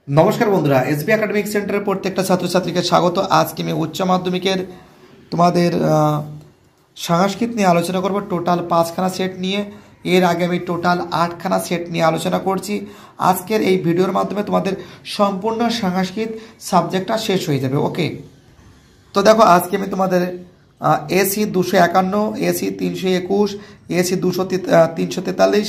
নমস্কার বন্ধুরা, SB academic সেন্টারের প্রত্যেকটা ছাত্রছাত্রীকে স্বাগত। আজকে আমি উচ্চ মাধ্যমিকের তোমাদের সংস্কৃত নিয়ে আলোচনা করব, টোটাল 5খানা সেট নিয়ে। এর আগে আমি টোটাল 8খানা সেট নিয়ে আলোচনা করছি। আজকের এই ভিডিওর মাধ্যমে তোমাদের সম্পূর্ণ সংস্কৃত সাবজেক্টটা শেষ হয়ে যাবে। ওকে, তো দেখো আজকে আমি তোমাদের AC 251, AC 321, AC 343,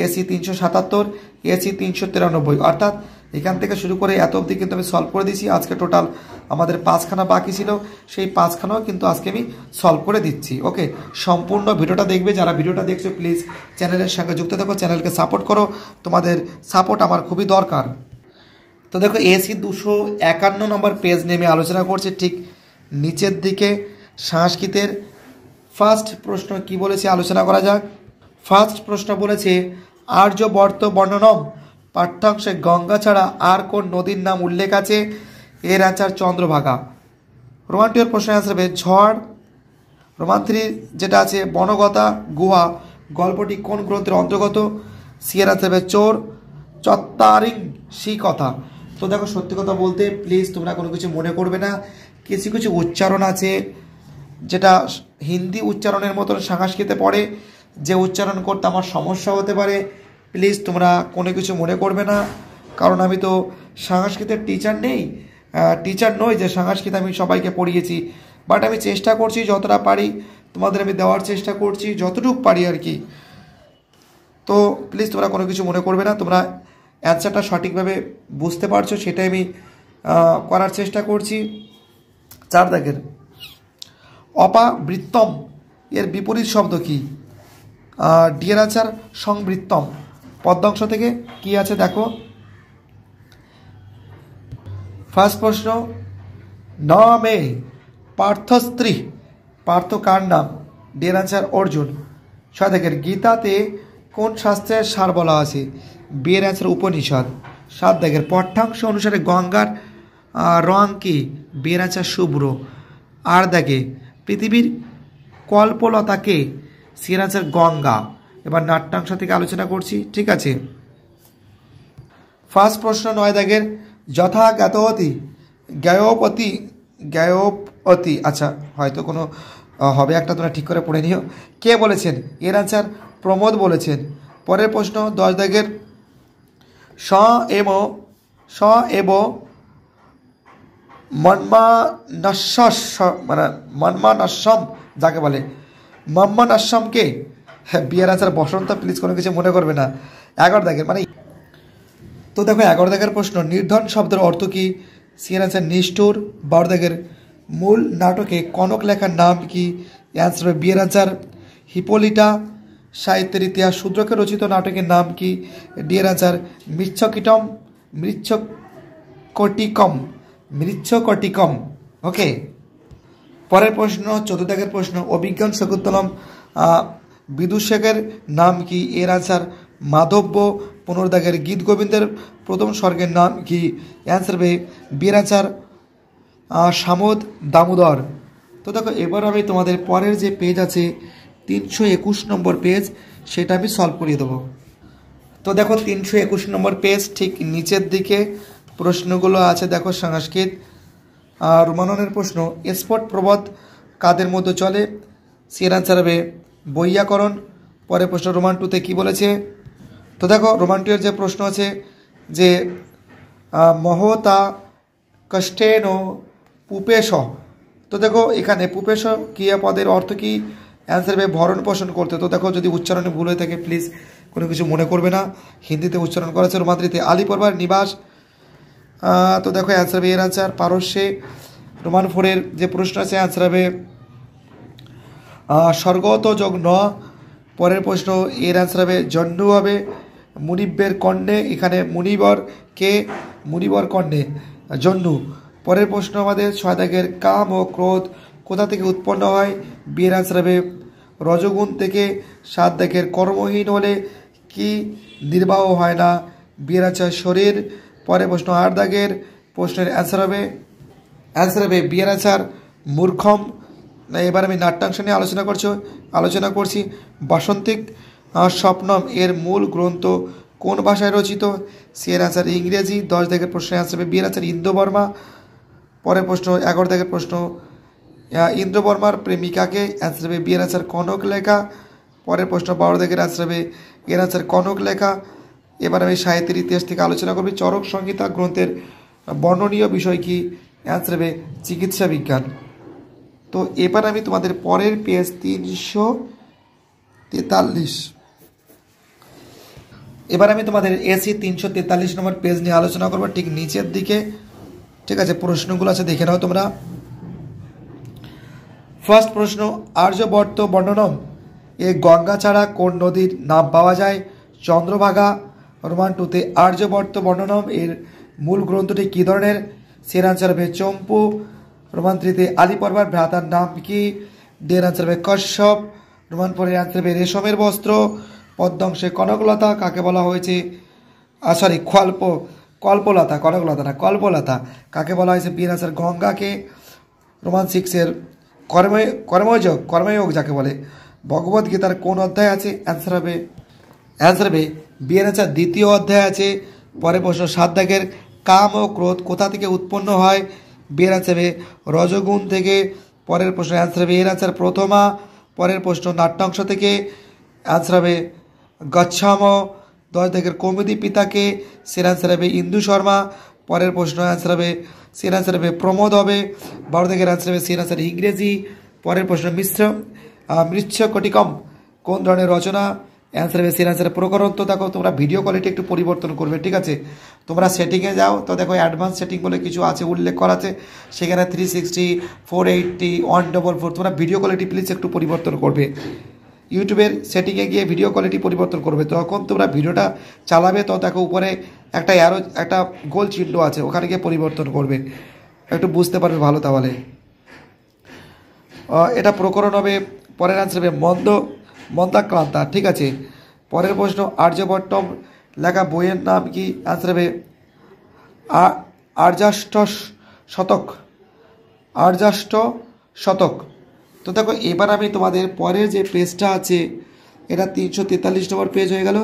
AC 377, AC 393, অর্থাৎ এখান থেকে শুরু করে এত অবধি কিন্তু আমি সলভ করে দিয়েছি। আজকে টোটাল আমাদের 5খানা বাকি ছিল, সেই 5খানাও কিন্তু আজকে আমি সলভ করে দিচ্ছি। ওকে, সম্পূর্ণ ভিডিওটা দেখবে। যারা ভিডিওটা দেখছো প্লিজ চ্যানেলের সঙ্গে যুক্ত থাকো, চ্যানেলকে সাপোর্ট করো, তোমাদের সাপোর্ট আমার খুবই দরকার। তো দেখো এসি 251 নম্বর পেজ নিয়ে আমি আলোচনা করছি। ঠিক নিচের দিকে সংস্কৃতের ফার্স্ট প্রশ্ন কি বলেছে আলোচনা করা যাক। ফার্স্ট প্রশ্ন বলেছে, আর্যবর্ত বর্ণনম পাঠ্যাংশে গঙ্গা ছাড়া আর কোন নদীর নাম উল্লেখ আছে? এর অ্যান্সার চন্দ্রভাগা। রোমান 2 এর প্রশ্ন অ্যান্সার হবে ঝড়। রোমান 3 যেটা আছে বনগতা গুহা গল্পটি কোন গ্রন্থের অন্তর্গত? সি এর অ্যান্সার হবে চোর চত্তারিং সি কথা। তো দেখো সত্যি কথা বলতে প্লিজ তোমরা কোনো কিছু মনে করবে না, কিছু কিছু উচ্চারণ আছে যেটা হিন্দি উচ্চারণের মতন সংস্কৃতে পড়ে, যে উচ্চারণ করতে আমার সমস্যা হতে পারে। প্লিজ তোমরা কোনো কিছু মনে করবে না, কারণ আমি তো সংস্কৃতের টিচার নই যে সংস্কৃত আমি সবাইকে পড়িয়েছি। বাট আমি চেষ্টা করছি যতটা পারি তোমাদের আমি দেওয়ার চেষ্টা করছি, যতটুকু পারি আর কি। তো প্লিজ তোমরা কোনো কিছু মনে করবে না, তোমরা অ্যান্সারটা সঠিকভাবে বুঝতে পারছো সেটাই আমি করার চেষ্টা করছি। 4 দাগের অপাবৃত্তম এর বিপরীত শব্দ কি? ডিয়ার আচার সংবৃত্তম। পদ্মাংশ থেকে কি আছে দেখো। ফার্স্ট প্রশ্ন, ন মে পার্থস্ত্রী, পার্থ কার নাম? ডিয়ার আচার অর্জুন। 6 দাগের গীতাতে কোন শাস্ত্রের সার বলা আছে? বিয়ের অ্যান্সার উপনিষদ। 7 দাগের পাঠ্যাংশ অনুসারে গঙ্গার রং কি? বিয়ের অ্যান্সার শুভ্র। 8 দাগে পৃথিবীর কল্পলতাকে? সিয়ের অ্যান্সার গঙ্গা। এবার নাট্যাংশ থেকে আলোচনা করছি, ঠিক আছে। ফার্স্ট প্রশ্ন 9 দাগের যথা জ্ঞাতবতী জ্ঞায়োপতি, আচ্ছা হয়তো কোনো হবে একটা, তোমরা ঠিক করে পড়ে নিও। কে বলেছেন? এর অ্যান্সার প্রমোদ বলেছেন। পরের প্রশ্ন 10 দাগের স এব মন্মানস্যম যাকে বলে, মন্মানস্যমকে? বিয়ের আচার বসন্ত। প্লিজ কোনো কিছু মনে করবে না। 11 দাগের মানে, তো দেখো 11 দাগের প্রশ্ন, নির্ধন শব্দের অর্থ কি? সিয়ের আচার নিষ্ঠুর। 12 দাগের মূল নাটকে কনক লেখার নাম কি? অ্যান্সার হবে বিয়ের আচার হিপোলিটা। সাহিত্যের ইতিহাস শূদ্রকে রচিত নাটকের নাম কি? ডিয়ার আচার মৃচ্ছকটিকম। ওকে, পরের প্রশ্ন 14 দাগের প্রশ্ন, অভিজ্ঞান শকুন্তলম বিদূষকের নাম কি? এর আচার মাধব্য। 15 দাগের গীত গোবিন্দের প্রথম স্বর্গের নাম কি? অ্যান্সার হবে বিয়ের আচার সামদ দামোদর। তো দেখো এবার আমি তোমাদের পরের যে পেজ আছে 321 নম্বর পেজ, সেটা আমি সলভ করিয়ে দেবো। তো দেখো 321 নম্বর পেজ, ঠিক নিচের দিকে প্রশ্নগুলো আছে দেখো। সংস্কৃত রোমাননের প্রশ্ন, স্পট প্রবাদ কাদের মধ্যে চলে? সিয়ের অ্যান্সার হবে বৈয়াকরণ। পরে প্রশ্ন রোমান 2তে কী বলেছে? তো দেখো রোমান 2 এর যে প্রশ্ন আছে যে মহতা কষ্টেন পুপেশ, তো দেখো এখানে পুপেশ ক্রিয়াপদের অর্থ কি? অ্যান্সার হবে ভরণ পোষণ করতে। তো দেখো যদি উচ্চারণে ভুল হয়ে থাকে প্লিজ কোনো কিছু মনে করবে না, হিন্দিতে উচ্চারণ করা আছে। রোমান 3তে আলী পর্বার নিবাস। তো দেখো অ্যান্সার হবে এর অ্যান্সার পারস্যে। রোমান 4 এর যে প্রশ্ন আছে অ্যান্সার হবে স্বর্গত যোগ ন। পরের প্রশ্ন এর অ্যান্সার হবে জন্ডু হবে। মুনিবের কর্ণে, এখানে মুনিবর কে? মুনিবর কর্ণে জন্ডু। পরের প্রশ্ন আমাদের 6 দাগের কাম ও ক্রোধ কোথা থেকে উৎপন্ন হয়? বিয়ের অ্যান্সার হবে রজগুণ থেকে। 7 দাগের কর্মহীন হলে কি নির্বাহ হয় না? বিয়ের অ্যান্সার শরীর। পরের প্রশ্ন 8 দাগের প্রশ্নের অ্যান্সার হবে বিয়ের অ্যান্সার মূর্খম। এবার আমি নাট্যাংশ নিয়ে আলোচনা করছি। বাসন্তিক স্বপ্নম এর মূল গ্রন্থ কোন ভাষায় রচিত? সি এর অ্যান্সার ইংরেজি। 10 দাগের প্রশ্নের অ্যান্সার হবে বি এর অ্যান্সার ইন্দ্রবর্মা। পরের প্রশ্ন 11 দাগের প্রশ্ন, ইন্দ্রবর্মার প্রেমিকাকে, অ্যান্সার হবে বি এর অ্যান্সার কনক লেখা। পরের প্রশ্ন 12 দাগের অ্যান্সার হবে এর অ্যান্সার কনক লেখা। এবার আমি সাহিত্যের ইতিহাস থেকে আলোচনা করবি। চরক সংহিতা গ্রন্থের বর্ণনীয় বিষয় কি? অ্যান্সার হবে চিকিৎসা বিজ্ঞান। তো এবার আমি তোমাদের পরের পেজ 343, এবার আমি তোমাদের এসি 343 নম্বর পেজ নিয়ে আলোচনা করবো, ঠিক নিচের দিকে। ঠিক আছে, প্রশ্নগুলো আছে দেখে নাও তোমরা। ফার্স্ট প্রশ্ন, আর্যবর্ত বর্ণনম এ গঙ্গা ছাড়া কোন নদীর নাম পাওয়া যায়? চন্দ্রভাগা। রোমান 2তে আর্যবর্ত বর্ণনম এর মূল গ্রন্থটি কী ধরনের? সের আনসার হবে চম্পু। রোমান 3তে আলী পর্বার ভ্রাতার নাম কি? ডের আনসার হবে কশ্যপ। রোমান 4 এর আনসার হবে রেশমের বস্ত্র। পদ্মাংশে কনকলতা কাকে বলা হয়েছে? কল্পলতা, কনকলতা না, কল্পলতা কাকে বলা হয়েছে? বি এর আনসার গঙ্গাকে। রোমান 6 এর কর্মযোগ যাকে বলে ভগবদ গীতার কোন অধ্যায় আছে? অ্যান্সার হবে বি এর আনসার দ্বিতীয় অধ্যায় আছে। পরের প্রশ্ন 7 দাগের, কাম ও ক্রোধ কোথা থেকে উৎপন্ন হয়? বি এর আনসার হবে রজগুণ থেকে। পরের প্রশ্ন অ্যান্সার হবে এর আনসার প্রথমা। পরের প্রশ্ন নাট্যাংশ থেকে, অ্যান্সার হবে গচ্ছাম। 10 দাগের কৌমুদী পিতাকে, সের আনসার হবে ইন্দু শর্মা। পরের প্রশ্ন অ্যান্সার হবে সের আনসার হবে প্রমোদ হবে। 12 দাগের অ্যান্সার হবে সের আনসার ইংরেজি। পরের প্রশ্ন মৃচ্ছকটিকম কোন ধরনের রচনা? অ্যান্সার হবে সের আনসার প্রকরণ। তো দেখো তোমরা ভিডিও কোয়ালিটি একটু পরিবর্তন করবে, ঠিক আছে? তোমরা সেটিংয়ে যাও, তো দেখো অ্যাডভান্স সেটিং বলে কিছু আছে, উল্লেখ করা আছে সেখানে 360, 480, 144। তোমরা ভিডিও কোয়ালিটি প্লিজ একটু পরিবর্তন করবে। ইউটিউবের সেটিংয়ে গিয়ে ভিডিও কোয়ালিটি পরিবর্তন করবে। তখন তোমরা ভিডিওটা চালাবে, তো দেখো উপরে একটা গোল চিহ্ন আছে, ওখানে গিয়ে পরিবর্তন করবে, একটু বুঝতে পারবে ভালো। তাহলে এটা প্রকরণ হবে। পরের আনসার হবে মন্দাক্রান্তা, ঠিক আছে? পরের প্রশ্ন, আর্যভট্টম লেখা বইয়ের নাম কি? আনসার হবে আর্যাষ্ট শতক। তো দেখো এবার আমি তোমাদের পরের যে পেজটা আছে, এটা 343 নম্বর পেজ হয়ে গেল।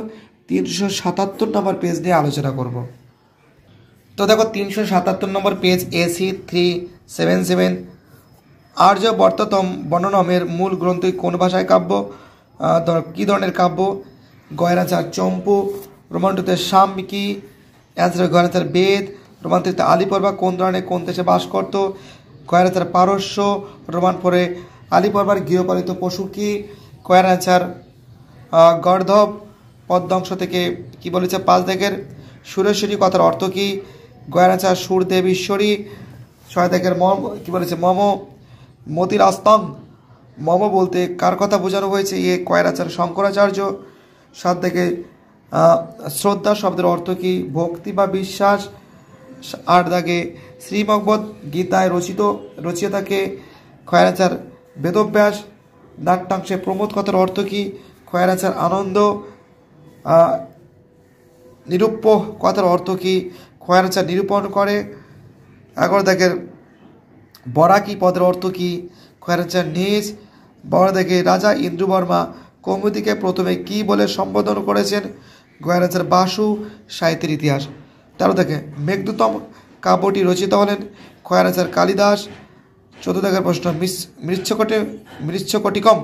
377 নম্বর পেজ নিয়ে আলোচনা করব। তো দেখো 377 নম্বর পেজ, এসি 377, আর্যবর্ততম বর্ণনমের মূল গ্রন্থ কোন ভাষায় কাব্য? কী ধরনের কাব্য? গয়ের আনসার চম্পু। রোমান 2তে সাম কি? অ্যান্সার গয়ের আনসার বেদ। রোমান 3তে আলী পর্বা কোন ধরনের কোন দেশে বাস করত? গয়ের আনসার পারস্য। রোমান 4 আলী পর্বার গৃহপালিত পশু কি? গয়ের আনসার গর্ধব। পদ্মাংশ থেকে কি বলেছে? 5 দাগের সুরেশ্বরী কথার অর্থ কি? গয়ের আনসার সুরদেব ঈশ্বরী। 6 দাগের কি বলেছে? মম মতির আস্তং, মম বলতে কার কথা বোঝানো হয়েছে? এ কয়ের আচার শঙ্করাচার্য। 7 দাগে শ্রদ্ধা শব্দের অর্থ কি? ভক্তি বা বিশ্বাস। 8 দাগে শ্রীমদ্ভগবদ গীতায় রচিতাকে। কয়ের আচার বেদব্যাস। নাট্যাংশে প্রমোদ কথার অর্থ কি? কয়ের আচার আনন্দ। নিরূপ্য কথার অর্থ কি? কয়ের আচার নিরূপণ করে। 11 দাগের বরাকি পদের অর্থ কি? কয়ের আনসার নিজ। 12 দাগে রাজা ইন্দ্রবর্মা কৌমুদীকে প্রথমে কি বলে সম্বোধন করেছেন? গয়ের আনসার বাসু। সাহিত্যের ইতিহাস। 13 দাগে মেঘদূতম কাব্যটি রচিত হলেন? কয়ের আনসার কালিদাস। 14 দাগের প্রশ্ন, মৃচ্ছকটিকম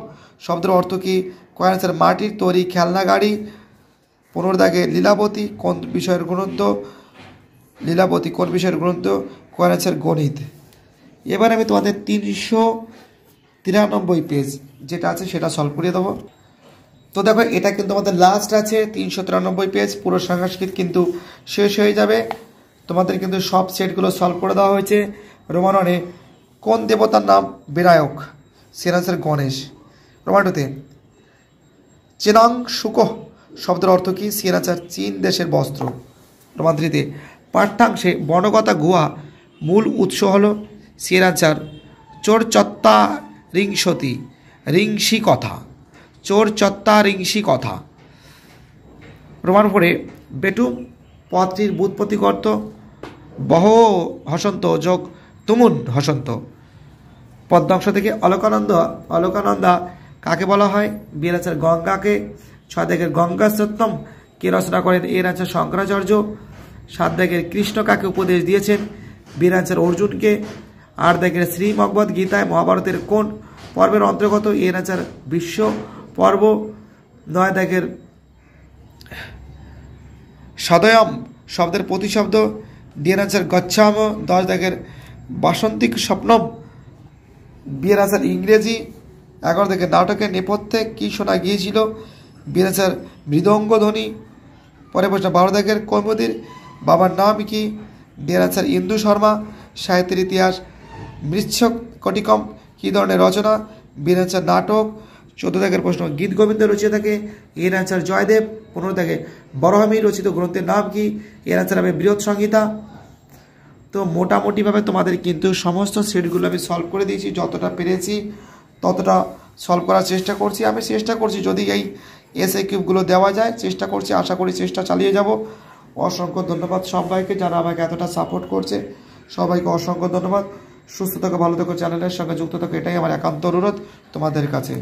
শব্দের অর্থ কি? কয়ের আনসার মাটির তৈরি খেলনা গাড়ি। 15 দাগে লীলাবতী কোন বিষয়ের গ্রন্থ? কয়ের আনসার গণিত। এবার আমি তোমাদের 393 পেজ যেটা আছে সেটা সলভ করে দেবো। তো দেখো এটা কিন্তু আমাদের লাস্ট আছে 393 পেজ, পুরো সংস্কৃত কিন্তু শেষ হয়ে যাবে। তোমাদের কিন্তু সব সেটগুলো সলভ করে দেওয়া হয়েছে। রোমান 1 কোন দেবতার নাম বিনায়ক? সের আনসার গণেশ। রোমান 2তে চিনাং শুক শব্দের অর্থ কি? সের আনসার চীন দেশের বস্ত্র। রোমান 3তে পাঠ্যাংশে বর্ণগতা গুহা মূল উৎস হলো? সের আনসার রিংসি কথা। রোমান 4 বেটুম পদটির ব্যুৎপত্তি করত? বহ হসন্ত যোগ তুমুন হসন্ত। পদ্মাংশ থেকে অলকানন্দা কাকে বলা হয়? বি এর আনসার গঙ্গাকে। 6 দাগের গঙ্গা সত্যম কে রচনা করেন? এর আনসার শঙ্করাচার্য। 7 দাগের কৃষ্ণ কাকে উপদেশ দিয়েছেন? বির আনসার অর্জুনকে। 8 দাগের শ্রীমদ্ গীতায় মহাভারতের কোন পর্বের অন্তর্গত? এর আনসার বিশ্ব পর্ব। 9 দাগের সদয়ম শব্দের প্রতিশব্দ? ডিএর আনসার গচ্ছাম। 10 দাগের বাসন্তিক স্বপ্নম, বিয়ের আনসার ইংরেজি। 11 দাগের নাটকের নেপথ্যে কি শোনা গিয়েছিল? বিয়ের আনসার মৃদঙ্গ ধ্বনি। পরে প্রশ্ন 12 দাগের কৌমুদীর বাবার নাম কি? ডিয়ের আনসার ইন্দু শর্মা। সাহিত্যের ইতিহাস মৃচ্ছক কটিকম কী ধরনের রচনা? বিয়ের আনসার নাটক। 14 দাগের প্রশ্ন গীত গোবিন্দ রচিত থাকে? এর আনসার জয়দেব। 15 দাগে বরহামি রচিত গ্রন্থের নাম কি? এর আনসার হবে বৃহৎ সংহিতা। তো মোটামুটিভাবে তোমাদের কিন্তু সমস্ত সেটগুলো আমি সলভ করে দিয়েছি, যতটা পেরেছি ততটা সলভ করার চেষ্টা করছি। আমি চেষ্টা করছি যদি এই এসএ কিউবগুলো দেওয়া যায়, চেষ্টা করছি, আশা করি চেষ্টা চালিয়ে যাব। অসংখ্য ধন্যবাদ সবাইকে যারা আমাকে এতটা সাপোর্ট করছে, সবাইকে অসংখ্য ধন্যবাদ। সুস্থ থাকো, ভালো থাকো, চ্যানেলের সঙ্গে যুক্ত থাকো, এটাই আমার একান্ত অনুরোধ তোমাদের কাছে।